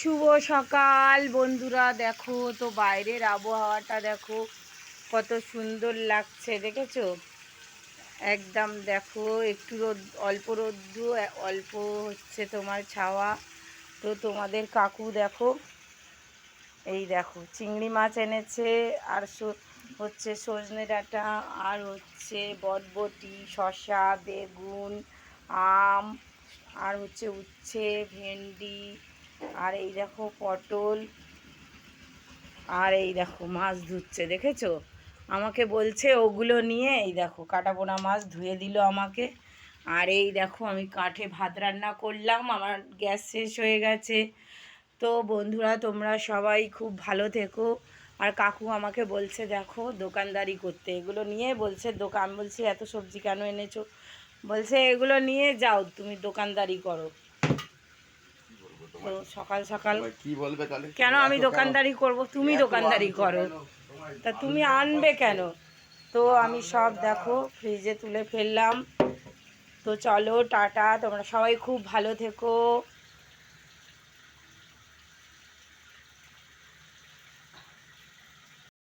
শুভ সকাল বন্ধুরা, দেখো তো বাইরের আবহাওয়াটা দেখো কত সুন্দর লাগছে, দেখেছো? একদম দেখো, একটু রোদ, অল্প রোদ্দু, অল্প হচ্ছে তোমার ছাওয়া। তো তোমাদের কাকু দেখো, এই দেখো চিংড়ি মাছ এনেছে, আর হচ্ছে সজনে ডাঁটা, আর হচ্ছে বরবটি, শসা, বেগুন, আম, আর হচ্ছে উচ্ছে, ভেন্ডি, আর এই দেখো পটল, আর এই দেখো মাছ ধুচ্ছে, দেখেছো? আমাকে বলছে ওগুলো নিয়ে, এই দেখো কাটা পোনা মাছ ধুয়ে দিল আমাকে। আর এই দেখো আমি কাঠে ভাত রান্না করলাম, আমার গ্যাস শেষ হয়ে গেছে। তো বন্ধুরা, তোমরা সবাই খুব ভালো থেকো। আর কাকু আমাকে বলছে দেখো দোকানদারি করতে, এগুলো নিয়ে বলছে দোকান। বলছি এত সবজি কেন এনেছো? বলছে এগুলো নিয়ে যাও, তুমি দোকানদারি করো। তো সকাল সকাল কি বলবে তাহলে? কেন আমি দোকানদারি করব? তুমি দোকানদারি করো, তা তুমি আনবে কেন? তো আমি সব দেখো ফ্রিজে তুলে ফেললাম। তো চলো টাটা, তোমরা সবাই খুব ভালো থেকো।